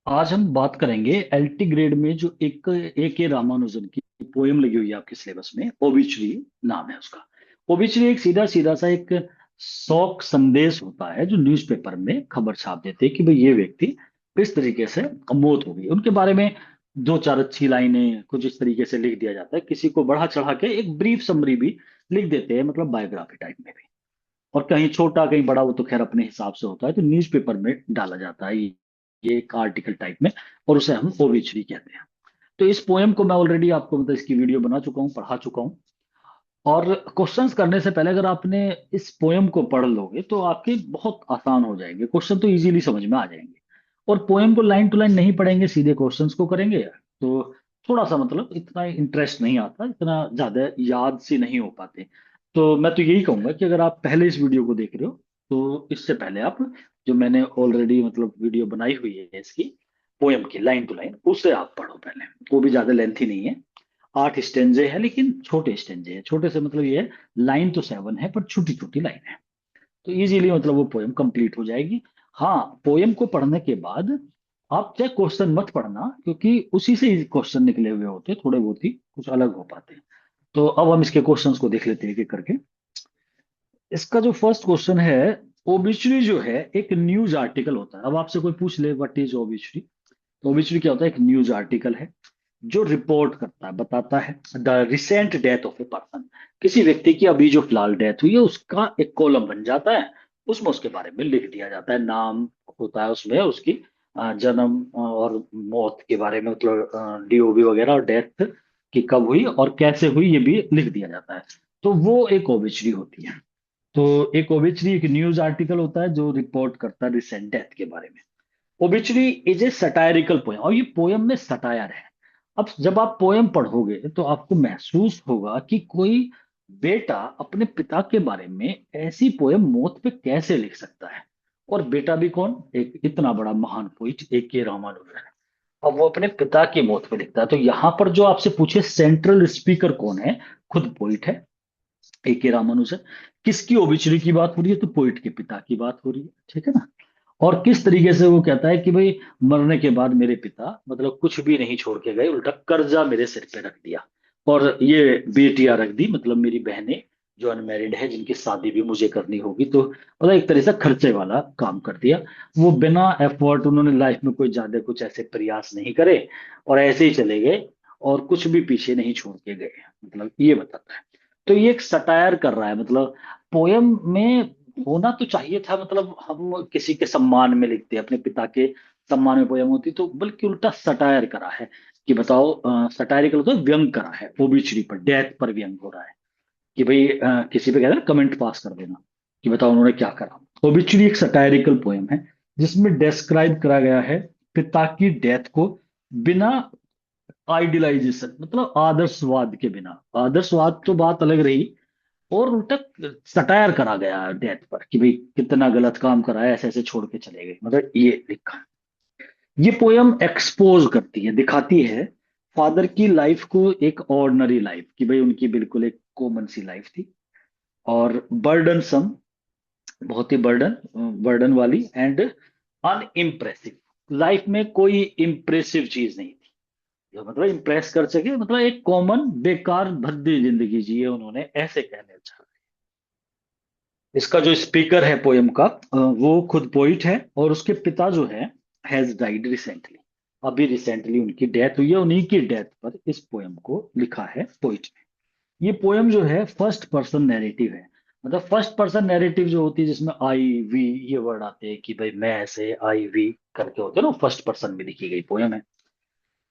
आज हम बात करेंगे एलटी ग्रेड में जो एक ए के रामानुजन की पोयम लगी हुई है आपके सिलेबस में, ओबिचुरी नाम है उसका। ओबिचुरी एक सीधा सीधा सा एक शौक संदेश होता है जो न्यूज़पेपर में खबर छाप देते हैं कि भाई ये व्यक्ति इस तरीके से मौत हो गई, उनके बारे में दो चार अच्छी लाइनें कुछ इस तरीके से लिख दिया जाता है, किसी को बढ़ा चढ़ा के एक ब्रीफ समरी भी लिख देते हैं, मतलब बायोग्राफी टाइप में भी। और कहीं छोटा कहीं बड़ा वो तो खैर अपने हिसाब से होता है, तो न्यूज़पेपर में डाला जाता है ये एक आर्टिकल टाइप में, और उसे हम ओबिचुरी कहते हैं। तो इस पोएम को मैं ऑलरेडी आपको मतलब इसकी वीडियो बना चुका हूँ, पढ़ा चुका हूँ। और क्वेश्चंस करने से पहले अगर आपने इस पोएम को पढ़ लोगे तो आपके बहुत आसान हो जाएंगे, क्वेश्चन तो इजीली समझ में आ जाएंगे। और पोएम को लाइन टू लाइन नहीं पढ़ेंगे, सीधे क्वेश्चंस को करेंगे तो थोड़ा सा मतलब इतना इंटरेस्ट नहीं आता, इतना ज्यादा याद से नहीं हो पाते। तो मैं तो यही कहूंगा कि अगर आप पहले इस वीडियो को देख रहे हो तो इससे पहले आप जो मैंने ऑलरेडी मतलब वीडियो बनाई हुई है इसकी पोएम की लाइन टू लाइन, उसे आप पढ़ो पहले। वो भी ज्यादा लेंथी नहीं है, 8 स्टेंजे है लेकिन छोटे स्टेंजे है। छोटे से मतलब ये है, लाइन तो 7 है पर छोटी छोटी लाइन है, तो इजीली मतलब वो पोएम कंप्लीट हो जाएगी। हाँ, पोएम को पढ़ने के बाद आप चाहे क्वेश्चन मत पढ़ना, क्योंकि उसी से क्वेश्चन निकले हुए होते हैं, थोड़े बहुत ही कुछ अलग हो पाते हैं। तो अब हम इसके क्वेश्चंस को देख लेते हैं एक एक करके। इसका जो फर्स्ट क्वेश्चन है, ओबिचुरी जो है एक न्यूज आर्टिकल होता है। अब आपसे कोई पूछ ले व्हाट इज ओबिचुरी, तो ओबिचुरी क्या होता है? एक न्यूज आर्टिकल है जो रिपोर्ट करता है, बताता है the recent death of a person. किसी व्यक्ति की अभी जो फिलहाल डेथ हुई है उसका एक कॉलम बन जाता है, उसमें उसके बारे में लिख दिया जाता है, नाम होता है उसमें उसकी, जन्म और मौत के बारे में, मतलब डीओबी वगैरह, और डेथ की कब हुई और कैसे हुई ये भी लिख दिया जाता है। तो वो एक ओबिचुरी होती है। तो एक ओबिचुरी एक न्यूज आर्टिकल होता है जो रिपोर्ट करता है रिसेंट डेथ के बारे में। Obituary is a satirical poem, और ये पोयम में सटायर है। अब जब आप पोयम पढ़ोगे तो आपको महसूस होगा कि कोई बेटा अपने पिता के बारे में ऐसी पोयम मौत पे कैसे लिख सकता है। और बेटा भी कौन? एक इतना बड़ा महान पोइट ए के रामानुजन। अब वो अपने पिता की मौत पे लिखता है, तो यहाँ पर जो आपसे पूछे सेंट्रल स्पीकर कौन है, खुद पोइट है ए के रामानुजन। किसकी ओबिचुरी की बात हो रही है? तो पोइट के पिता की बात हो रही है, ठीक है ना। और किस तरीके से वो कहता है कि भाई मरने के बाद मेरे पिता मतलब कुछ भी नहीं छोड़ के गए, उल्टा कर्जा मेरे सिर पे रख दिया, और ये बेटियां रख दी, मतलब मेरी बहनें जो अनमेरिड है जिनकी शादी भी मुझे करनी होगी, तो मतलब एक तरह से खर्चे वाला काम कर दिया। वो बिना एफर्ट, उन्होंने लाइफ में कोई ज्यादा कुछ ऐसे प्रयास नहीं करे और ऐसे ही चले गए, और कुछ भी पीछे नहीं छोड़ के गए, मतलब ये बताता है। तो ये एक सटायर कर रहा है, मतलब पोयम में होना तो चाहिए था, मतलब हम किसी के सम्मान में लिखते हैं, अपने पिता के सम्मान में पोयम होती, तो बल्कि उल्टा सटायर करा है कि बताओ, सटायरिकल तो व्यंग करा है, ओबिचुरी पर, डेथ पर व्यंग हो रहा है कि भाई किसी पे कहते हैं कमेंट पास कर देना कि बताओ उन्होंने क्या करा। ओबिचुरी एक सटायरिकल पोयम है जिसमें डिस्क्राइब करा गया है पिता की डेथ को बिना आइडियलाइजेशन, मतलब आदर्शवाद के बिना। आदर्शवाद तो बात अलग रही, और उल्टा सटायर करा गया डेथ पर कि भाई कितना गलत काम करा है, ऐसे ऐसे छोड़ के चले गए, मतलब ये लिखा है। ये पोयम एक्सपोज करती है, दिखाती है फादर की लाइफ को, एक ऑर्डिनरी लाइफ कि भाई उनकी बिल्कुल एक कॉमन सी लाइफ थी, और बर्डन सम, बहुत ही बर्डन बर्डन वाली, एंड अनइम्प्रेसिव। लाइफ में कोई इंप्रेसिव चीज नहीं थी जो मतलब इम्प्रेस कर सके, मतलब एक कॉमन बेकार भद्दी जिंदगी जी है उन्होंने, ऐसे कहने चाह। इसका जो स्पीकर है पोयम का, वो खुद पोइट है, और उसके पिता जो है हैज डाइड रिसेंटली। अभी रिसेंटली उनकी डेथ हुई है, उन्हीं की डेथ पर इस पोयम को लिखा है पोइट ने। ये पोयम जो है फर्स्ट पर्सन नैरेटिव है, मतलब फर्स्ट पर्सन नैरेटिव जो होती है जिसमें आई वी ये वर्ड आते हैं कि भाई मैं ऐसे आई वी करके होते हैं ना, फर्स्ट पर्सन में लिखी गई पोयम है।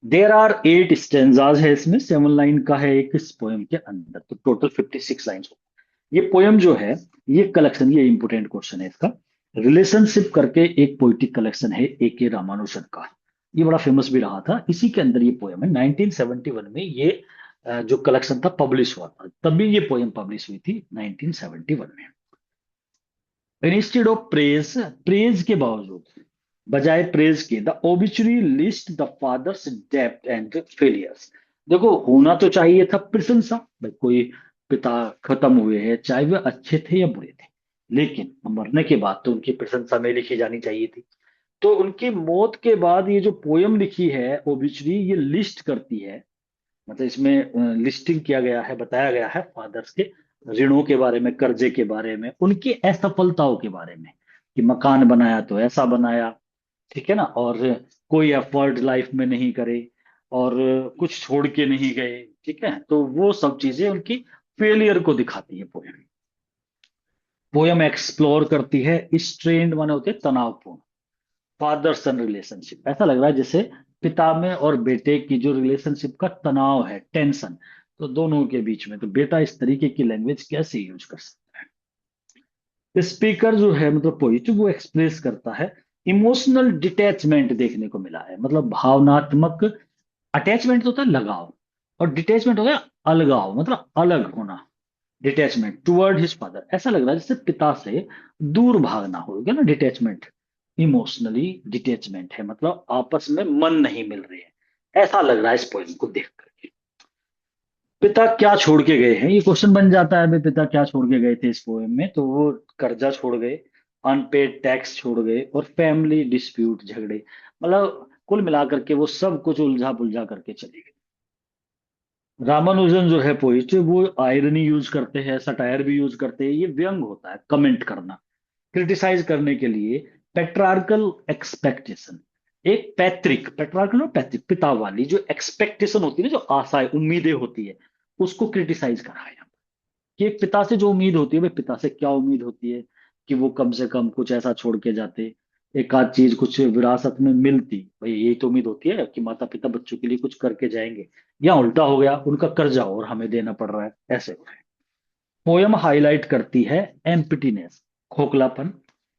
देर आर 8 स्टेंजाज है इसमें, 7 लाइन का है एक इस पोयम के अंदर, तो टोटल 56 लाइन्स। ये पोयम जो है, ये कलेक्शन, ये इंपोर्टेंट क्वेश्चन है इसका, रिलेशनशिप करके एक पोइटिक कलेक्शन है ए के रामानुजन का। ये बड़ा फेमस भी रहा था, इसी के अंदर ये पोयम है। 1971 में ये जो कलेक्शन था पब्लिश हुआ था, तभी ये पोयम पब्लिश हुई थी 1971 में। इंस्टेड ऑफ प्रेज, प्रेज के बावजूद, बजाय प्रेज के, the obituary list the father's depth and failures. देखो होना तो चाहिए था प्रशंसा, भाई कोई पिता खत्म हुए हैं चाहे वे अच्छे थे या बुरे थे, लेकिन मरने के बाद तो उनकी प्रशंसा में लिखी जानी चाहिए थी। तो उनकी मौत के बाद ये जो पोयम लिखी है ओबिचुरी, ये लिस्ट करती है, मतलब इसमें लिस्टिंग किया गया है, बताया गया है फादर्स के ऋणों के बारे में, कर्जे के बारे में, उनकी असफलताओं के बारे में, कि मकान बनाया तो ऐसा बनाया, ठीक है ना, और कोई एफर्ट लाइफ में नहीं करे, और कुछ छोड़ के नहीं गए, ठीक है, तो वो सब चीजें उनकी फेलियर को दिखाती है पोयम। पोयम एक्सप्लोर करती है स्ट्रेन्ड माने होते हैं तनावपूर्ण फादर सन रिलेशनशिप। ऐसा लग रहा है जैसे पिता में और बेटे की जो रिलेशनशिप का तनाव है, टेंशन, तो दोनों के बीच में, तो बेटा इस तरीके की लैंग्वेज कैसे यूज कर सकता है। स्पीकर जो है मतलब पोइट, वो एक्सप्रेस करता है इमोशनल डिटैचमेंट देखने को मिला है, मतलब भावनात्मक, अटैचमेंट तो होता है लगाव, और डिटैचमेंट होता है अलगाव, मतलब अलग होना, डिटैचमेंट टुवर्ड हिज फादर। ऐसा लग रहा है जैसे पिता से दूर भागना हो गया ना, डिटैचमेंट, इमोशनली डिटैचमेंट है, मतलब आपस में मन नहीं मिल रहे हैं, ऐसा लग रहा है इस पोएम को देख करके। पिता क्या छोड़ के गए हैं, ये क्वेश्चन बन जाता है, भाई पिता क्या छोड़ के गए थे इस पोएम में, तो वो कर्जा छोड़ गए, अनपेड टैक्स छोड़ गए, और फैमिली डिस्प्यूट, झगड़े, मतलब कुल मिलाकर के वो सब कुछ उलझा पुलझा करके चले गए। रामानुजन जो है पोइट, वो आयरनी यूज करते हैं, सटायर भी यूज करते हैं, ये व्यंग होता है, कमेंट करना, क्रिटिसाइज करने के लिए। पेट्रार्कल एक्सपेक्टेशन, एक पैतृक, पेट्रार्कल और पैतृक, पिता वाली जो एक्सपेक्टेशन होती है ना, जो आशाएं उम्मीदें होती है, उसको क्रिटिसाइज करा है। कि एक पिता से जो उम्मीद होती है, भाई पिता से क्या उम्मीद होती है, कि वो कम से कम कुछ ऐसा छोड़ के जाते, एक आध चीज कुछ विरासत में मिलती, भाई यही तो उम्मीद होती है कि माता पिता बच्चों के लिए कुछ करके जाएंगे, या उल्टा हो गया, उनका कर्जा और हमें देना पड़ रहा है, ऐसे हो रहा है। पोयम हाईलाइट करती है एम्प्टीनेस, खोखलापन,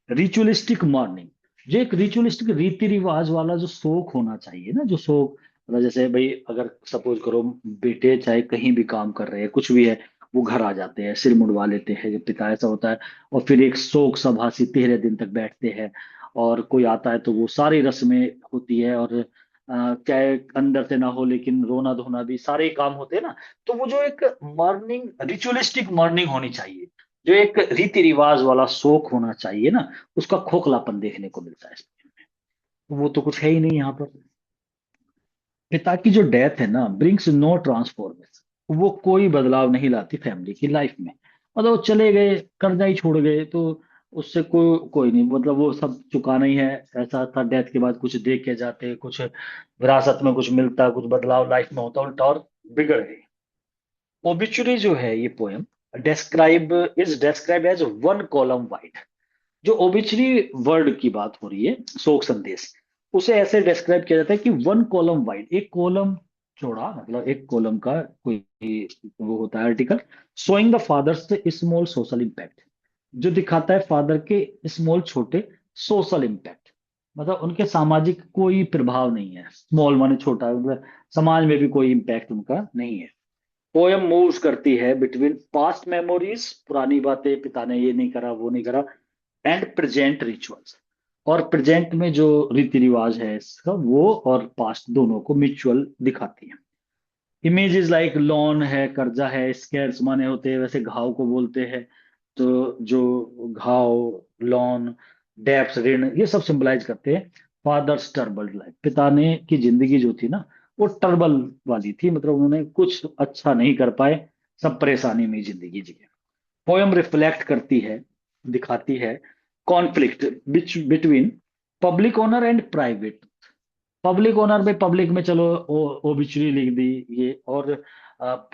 रिचुअलिस्टिक मॉर्निंग, जो एक रिचुअलिस्टिक रीति रिवाज वाला जो शोक होना चाहिए ना, जो शोक, मतलब जैसे भाई अगर सपोज करो बेटे चाहे कहीं भी काम कर रहे हैं, कुछ भी है, वो घर आ जाते हैं, सिर मुंडवा लेते हैं, जब पिता ऐसा होता है, और फिर एक शोक सभा सी 13 दिन तक बैठते हैं, और कोई आता है तो वो सारी रस्में होती है, और चाहे अंदर से ना हो लेकिन रोना धोना भी सारे ही काम होते हैं ना, तो वो जो एक मॉर्निंग, रिचुअलिस्टिक मॉर्निंग होनी चाहिए, जो एक रीति रिवाज वाला शोक होना चाहिए ना, उसका खोखलापन देखने को मिलता है इसमें। वो तो कुछ है ही नहीं यहाँ पर। पिता की जो डेथ है ना, ब्रिंग्स नो ट्रांसफॉर्मेशन, वो कोई बदलाव नहीं लाती फैमिली की लाइफ में, मतलब वो चले गए, कर्जा ही छोड़ गए, तो उससे कोई कोई नहीं, मतलब वो सब चुकाना ही है, ऐसा था, डेथ के बाद कुछ दे के जाते, कुछ विरासत में कुछ मिलता, कुछ बदलाव लाइफ में होता, उल्टा और बिगड़ गई। ओबिचुरी जो है ये poem describe is describe as one column wide. जो ओबिचुरी वर्ड की बात हो रही है, शोक संदेश, उसे ऐसे डिस्क्राइब किया जाता है कि वन कॉलम वाइड, एक कॉलम चौड़ा, मतलब एक कॉलम का कोई वो होता है article, showing the father's small social impact, जो दिखाता है फादर के स्मॉल, छोटे सोशल इम्पैक्ट, मतलब उनके सामाजिक कोई प्रभाव नहीं है, स्मॉल माने छोटा, मतलब समाज में भी कोई इम्पैक्ट उनका नहीं है। पोयम मूव्स करती है बिटवीन पास्ट मेमोरीज, पुरानी बातें, पिता ने ये नहीं करा वो नहीं करा, एंड प्रेजेंट रिचुअल्स, और प्रेजेंट में जो रीति रिवाज है इसका वो, और पास्ट, दोनों को म्यूचुअल दिखाती है। इमेजेस लाइक लॉन है, कर्जा है, स्केर्स माने होते हैं वैसे घाव को बोलते हैं, तो जो घाव, लॉन, डेप्स, ऋण, ये सब सिंबलाइज करते हैं फादर्स टर्बल्ड लाइफ, पिता ने की जिंदगी जो थी ना, वो टर्बल वाली थी, मतलब उन्होंने कुछ अच्छा नहीं कर पाए, सब परेशानी में ही जिंदगी जी। पोयम रिफ्लेक्ट करती है, दिखाती है conflict between public owner and private. Public owner में, पब्लिक में चलो ओबिचुरी लिख दी ये, और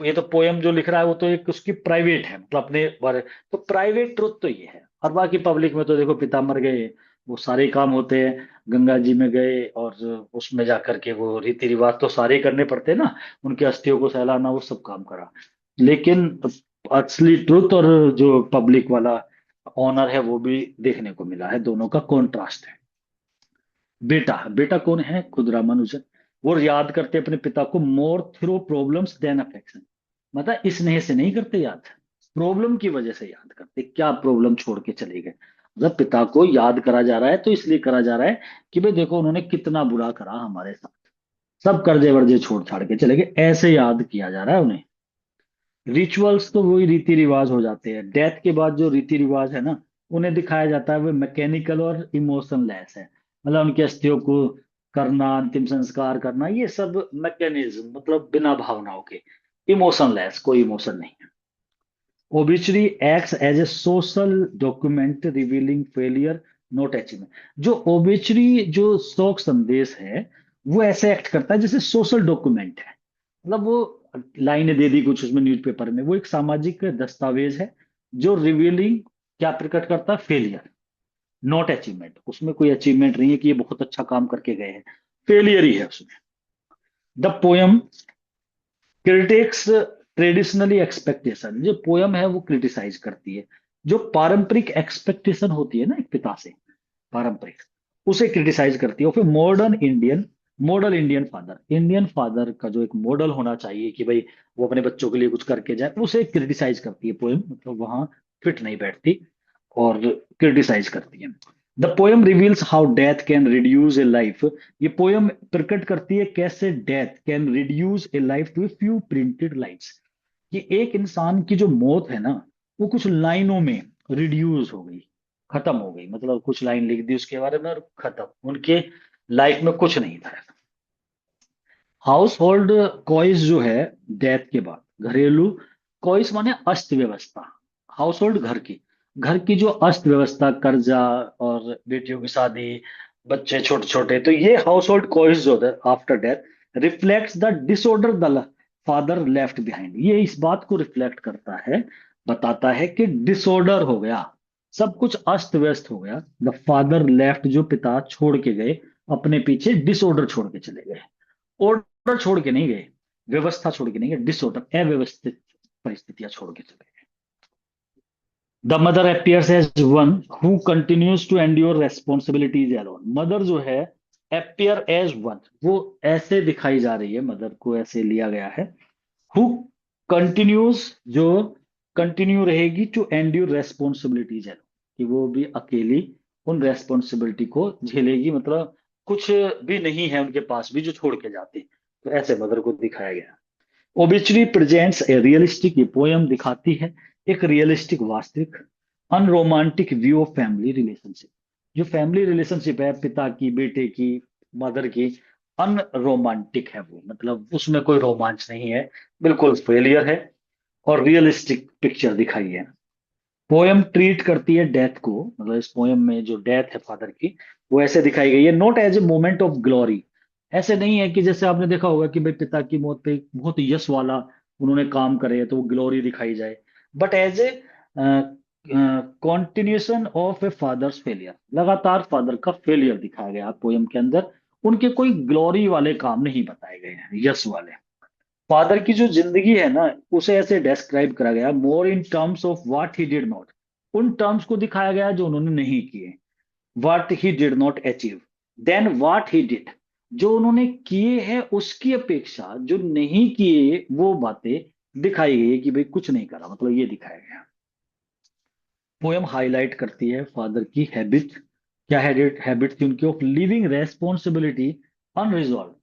ये तो पोयम जो लिख रहा है वो तो एक उसकी प्राइवेट है, मतलब अपने बारे, तो प्राइवेट ट्रुथ तो ये है, और बाकी पब्लिक में तो देखो पिता मर गए, वो सारे काम होते हैं, गंगा जी में गए और उसमें जाकर के वो रीति रिवाज तो सारे ही करने पड़ते हैं ना, उनकी अस्थियों को सहलाना, वो सब काम करा, लेकिन असली ट्रुथ और जो पब्लिक वाला ऑनर है वो भी देखने को मिला है, दोनों का कॉन्ट्रास्ट है। बेटा, बेटा कौन है, खुद रामानुजन, वो याद करते अपने पिता को more through problems then affection, मतलब इस स्नेह से नहीं करते याद, प्रॉब्लम की वजह से याद करते, क्या प्रॉब्लम छोड़ के चले गए, मतलब पिता को याद करा जा रहा है तो इसलिए करा जा रहा है कि भाई देखो उन्होंने कितना बुरा करा हमारे साथ, सब कर्जे वर्जे छोड़ छाड़ के चले गए, ऐसे याद किया जा रहा है उन्हें। रिचुअल्स तो वही रीति रिवाज हो जाते हैं, डेथ के बाद जो रीति रिवाज है ना, उन्हें दिखाया जाता है वो मैकेनिकल और इमोशनलेस है, मतलब उनकी अस्थियों को करना, अंतिम संस्कार करना, ये सब मैकेनिज्म, मतलब बिना भावनाओं के, इमोशनलेस, कोई इमोशन नहीं। Obituary acts as a social document revealing failure not achievement. जो ओबिचुरी, जो शोक संदेश है, वो ऐसे एक्ट करता है जैसे सोशल डॉक्यूमेंट है। मतलब वो लाइनें दे दी कुछ उसमें न्यूज़पेपर में, वो एक सामाजिक दस्तावेज है जो रिवीलिंग क्या प्रकट करता है, फेलियर नॉट अचीवमेंट। उसमें कोई अचीवमेंट नहीं है कि ये बहुत अच्छा काम करके गए हैं, फेलियर ही है उसमें। The poem critics traditionally expectation, जो पोयम है वो क्रिटिसाइज करती है जो पारंपरिक एक्सपेक्टेशन होती है ना एक पिता से, पारंपरिक, उसे क्रिटिसाइज करती है। और फिर model Indian father, Indian father का जो एक मॉडल होना चाहिए कि भाई वो अपने बच्चों के लिए कुछ करके जाए, उसे क्रिटिसाइज करती है पोयम, मतलब वहां फिट नहीं बैठती और क्रिटिसाइज करती है। The poem reveals how death can reduce a life. ये पोयम प्रकट करती है कैसे death can reduce a life to a few printed lines, कि एक इंसान की जो मौत है ना, वो कुछ लाइनों में रिड्यूस हो गई, खत्म हो गई, मतलब कुछ लाइन लिख दी उसके बारे में और खत्म, उनके लाइफ में कुछ नहीं था। हाउस होल्ड कॉइस जो है, डेथ के बाद घरेलू कॉइस माने अस्त व्यवस्था, हाउस होल्ड घर की जो अस्त व्यवस्था, कर्जा और बेटियों की शादी, बच्चे छोटे छोटे, तो ये हाउस होल्ड कॉइस जो है after death reflects the disorder the father left behind. ये इस बात को रिफ्लेक्ट करता है, बताता है कि डिसऑर्डर हो गया, सब कुछ अस्त व्यस्त हो गया। द फादर लेफ्ट, जो पिता छोड़ के गए अपने पीछे, डिसऑर्डर छोड़ के चले गए। ऑर्डर छोड़ के नहीं गए, व्यवस्था छोड़ के नहीं गए, डिसऑर्डर, अव्यवस्थित परिस्थितियां छोड़ के चले गए। The mother appears as one who continues to endure responsibilities alone. Mother जो है appear एज वन, वो ऐसे दिखाई जा रही है, मदर को ऐसे लिया गया है, हु कंटिन्यूज, जो कंटिन्यू रहेगी टू एंड्योर रेस्पॉन्सिबिलिटीज अलोन, कि वो भी अकेली उन रेस्पॉन्सिबिलिटी को झेलेगी, मतलब कुछ भी नहीं है उनके पास भी जो छोड़ के जाते, तो ऐसे मदर को दिखाया गया। ओबिचुरी प्रेजेंट्स ए रियलिस्टिक, ये पोयम दिखाती है एक रियलिस्टिक, वास्तविक, unromantic view of family relationship. जो फैमिली रिलेशनशिप है पिता की, बेटे की, मदर की, अनरोमांटिक है वो, मतलब उसमें कोई रोमांच नहीं है, बिल्कुल फेलियर है, और रियलिस्टिक पिक्चर दिखाई है। पोयम ट्रीट करती है डेथ को, मतलब इस पोयम में जो डेथ है फादर की, वो ऐसे दिखाई गई है, not as a moment of glory. ऐसे नहीं है कि जैसे आपने देखा होगा कि भाई पिता की मौत पे बहुत यश वाला उन्होंने काम करे तो वो ग्लोरी दिखाई जाए, but as a continuation of a father's failure, लगातार फादर का फेलियर दिखाया गया पोयम के अंदर, उनके कोई ग्लोरी वाले काम नहीं बताए गए हैं, यश वाले। फादर की जो जिंदगी है ना, उसे ऐसे डिस्क्राइब करा गया, more in terms of what he did not, उन टर्म्स को दिखाया गया जो उन्होंने नहीं किए, what he did not achieve, then what he did, जो उन्होंने किए हैं उसकी अपेक्षा जो नहीं किए वो बातें दिखाई गई है कि भाई कुछ नहीं करा, मतलब ये दिखाया गया। पोयम हाईलाइट करती है फादर की हैबिट, क्या हैबिट हैबिट थी उनकी, ऑफ लिविंग रेस्पॉन्सिबिलिटी अनरिजॉल्व,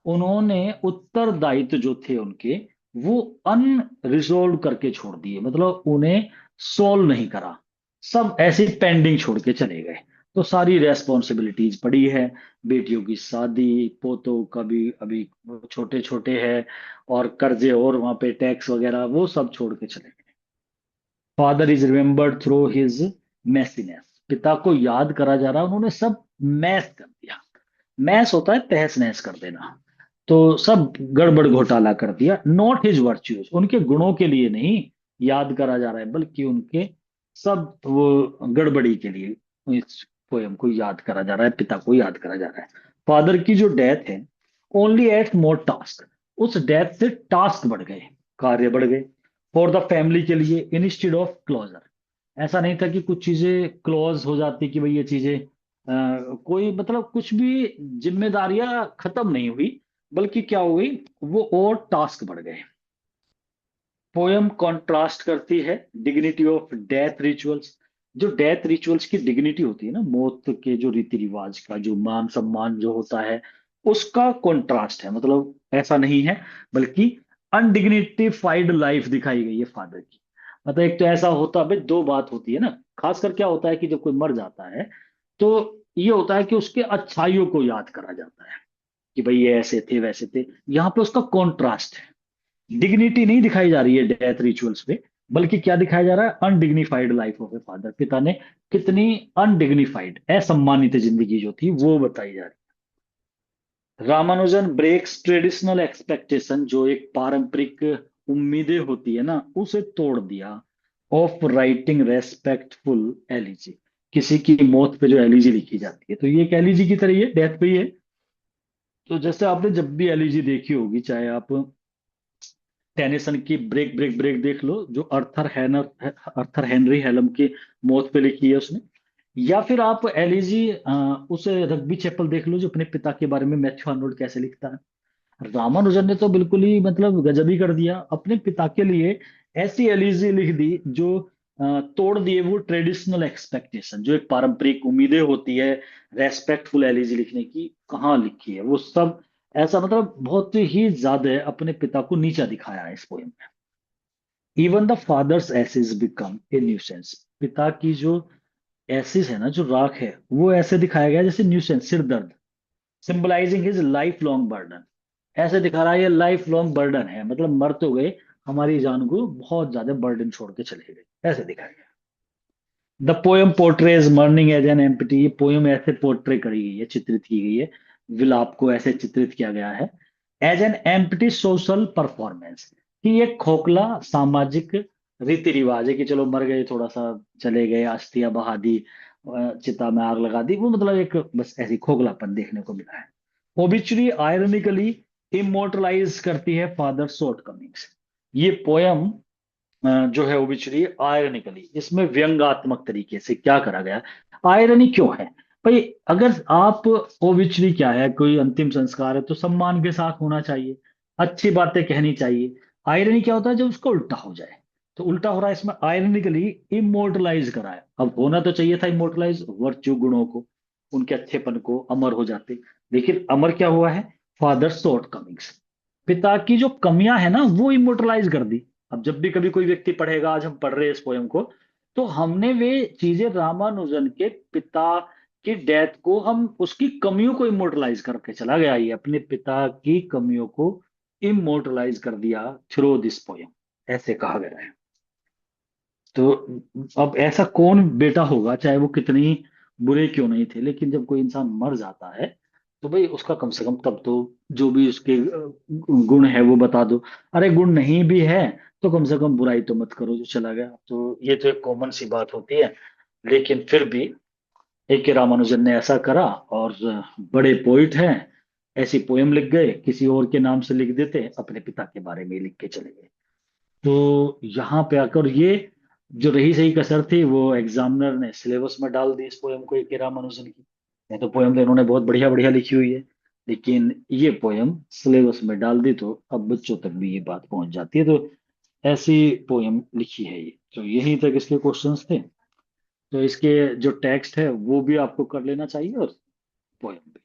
उन्होंने उत्तरदायित्व जो थे उनके, वो अनरिजॉल्व करके छोड़ दिए, मतलब उन्हें सॉल्व नहीं करा, सब ऐसे पेंडिंग छोड़ के चले गए। तो सारी रेस्पॉन्सिबिलिटीज पड़ी है, बेटियों की शादी, पोतों का भी अभी छोटे छोटे हैं, और कर्जे, और वहां पे टैक्स वगैरह, वो सब छोड़ के चले गए। Father is remembered through his messiness, पिता को याद करा जा रहा है, उन्होंने सब मैस कर दिया, मैस होता है तहस नहस कर देना, तो सब गड़बड़ घोटाला कर दिया। नॉट हिज वर्च्यूज, उनके गुणों के लिए नहीं याद करा जा रहा है, बल्कि उनके सब वो गड़बड़ी के लिए इस पोयम को याद करा जा रहा है, पिता को याद करा जा रहा है। फादर की जो डेथ है, ओनली एट मोर टास्क, उस डेथ से टास्क बढ़ गए, कार्य बढ़ गए, फॉर द फैमिली के लिए, इंस्टेड ऑफ क्लोजर। ऐसा नहीं था कि कुछ चीजें क्लोज हो जाती कि भाई ये चीजें कोई, मतलब कुछ भी जिम्मेदारियां खत्म नहीं हुई, बल्कि क्या हुई, वो और टास्क बढ़ गए। पोयम कॉन्ट्रास्ट करती है डिग्निटी ऑफ डेथ रिचुअल्स, जो डेथ रिचुअल्स की डिग्निटी होती है ना, मौत के जो रीति रिवाज का जो मान सम्मान जो होता है, उसका कॉन्ट्रास्ट है, मतलब ऐसा नहीं है, बल्कि अनडिग्निटिफाइड लाइफ दिखाई गई है फादर की। मतलब एक तो ऐसा होता है, दो बात होती है ना, खासकर क्या होता है कि जब कोई मर जाता है तो ये होता है कि उसके अच्छाइयों को याद करा जाता है कि भाई ये ऐसे थे वैसे थे। यहाँ पे उसका कॉन्ट्रास्ट है। डिग्निटी नहीं दिखाई जा रही है डेथ रिचुअल्स पे, बल्कि क्या दिखाया जा रहा है, undignified life of a father. पिता ने कितनी अनडिग्निफाइड, असम्मानित जिंदगी जो थी वो बताई जा रही है। रामानुजन ब्रेक्स ट्रेडिशनल एक्सपेक्टेशन, जो एक पारंपरिक उम्मीदें होती है ना, उसे तोड़ दिया। ऑफ राइटिंग रेस्पेक्टफुल एलिजी, किसी की मौत पे जो एलिजी लिखी जाती है तो ये एक एलिजी की तरह ही है, डेथ पे ही है। तो जैसे आपने जब भी एलिजी देखी होगी, चाहे आप टेनिसन की ब्रेक ब्रेक ब्रेक देख लो, जो अर्थर हेनरी हेलम की मौत पे लिखी है उसने, या फिर आप एलिजी उस रग्बी चैपल देख लो जो अपने पिता के बारे में मैथ्यू आर्नोल्ड कैसे लिखता है। रामानुजन ने तो बिल्कुल ही मतलब गजब ही कर दिया, अपने पिता के लिए ऐसी एलिजी लिख दी जो तोड़ दिए वो ट्रेडिशनल एक्सपेक्टेशन, जो एक पारंपरिक उम्मीदें होती है रेस्पेक्टफुल एलिजी लिखने की, कहाँ लिखी है वो सब। ऐसा मतलब बहुत ही ज्यादा अपने पिता को नीचा दिखाया है इस पोएम में। Even the father's ashes become a nuisance, पिता की जो एसिस है ना, जो राख है, वो ऐसे दिखाया गया है जैसे न्यूसेंस, सिर दर्द, symbolising his life long burden. ऐसे दिखा रहा है ये लाइफ लॉन्ग बर्डन है, मतलब मर तो गए, हमारी जान को बहुत ज्यादा बर्डन छोड़ के चले गए, ऐसे दिखाया गया। The poem portrays mourning as an empty, ये पोएम ऐसे पोर्ट्रे करी गई है, चित्रित की गई है, विलाप को ऐसे चित्रित किया गया है as an empty social performance, कि ये खोखला सामाजिक रीति रिवाज है कि चलो मर गए, थोड़ा सा चले गए, अस्थियां बहा दी, चिता में आग लगा दी, वो मतलब एक बस ऐसी खोखलापन देखने को मिला है। ओबिचुरी आयरनिकली इमोर्टलाइज करती है फादर शॉर्ट कमिंग्स। ये पोयम जो है ओबिचुरी आयरनिकली, इसमें व्यंग्यात्मक तरीके से क्या करा गया। आयरनी क्यों है भाई? अगर आप, ओबिचुरी क्या है, कोई अंतिम संस्कार है तो सम्मान के साथ होना चाहिए, अच्छी बातें कहनी चाहिए। आयरनी क्या होता है? जब उसको उल्टा हो जाए। तो उल्टा हो रहा है इसमें, आयरनिकली इमोर्टलाइज करा है। अब होना तो चाहिए था इमोर्टलाइज वर्च्यू, गुणों को, उनके अच्छेपन को, अमर हो जाते। लेकिन अमर क्या हुआ है? फादर शॉर्ट कमिंग्स, पिता की जो कमियां है ना वो इमोर्टलाइज कर दी। अब जब भी कभी कोई व्यक्ति पढ़ेगा, आज हम पढ़ रहे हैं इस पोयम को, तो हमने वे चीजें, रामानुजन के पिता की डेथ को, हम उसकी कमियों को इमोर्टलाइज करके चला गया, ये अपने पिता की कमियों को इमोर्टलाइज कर दिया थ्रू दिस पोयम, ऐसे कहा गया है। तो अब ऐसा कौन बेटा होगा, चाहे वो कितने ही बुरे क्यों नहीं थे, लेकिन जब कोई इंसान मर जाता है तो भाई उसका कम से कम तब तो जो भी उसके गुण है वो बता दो। अरे गुण नहीं भी है तो कम से कम बुराई तो मत करो जो चला गया। तो ये तो एक कॉमन सी बात होती है, लेकिन फिर भी ए के रामानुजन ने ऐसा करा, और बड़े पोइट हैं, ऐसी पोयम लिख गए, किसी और के नाम से लिख देते, अपने पिता के बारे में लिख के चले गए। तो यहाँ पे आकर ये जो रही सही कसर थी, वो एग्जामिनर ने सिलेबस में डाल दी इस पोयम को, के रामानुजन की। नहीं तो पोयम तो इन्होंने बहुत बढ़िया बढ़िया लिखी हुई है, लेकिन ये पोयम सिलेबस में डाल दी तो अब बच्चों तक भी ये बात पहुंच जाती है। तो ऐसी पोयम लिखी है ये। तो यहीं तक इसके क्वेश्चंस थे। तो इसके जो टेक्स्ट है वो भी आपको कर लेना चाहिए, और पोयम भी।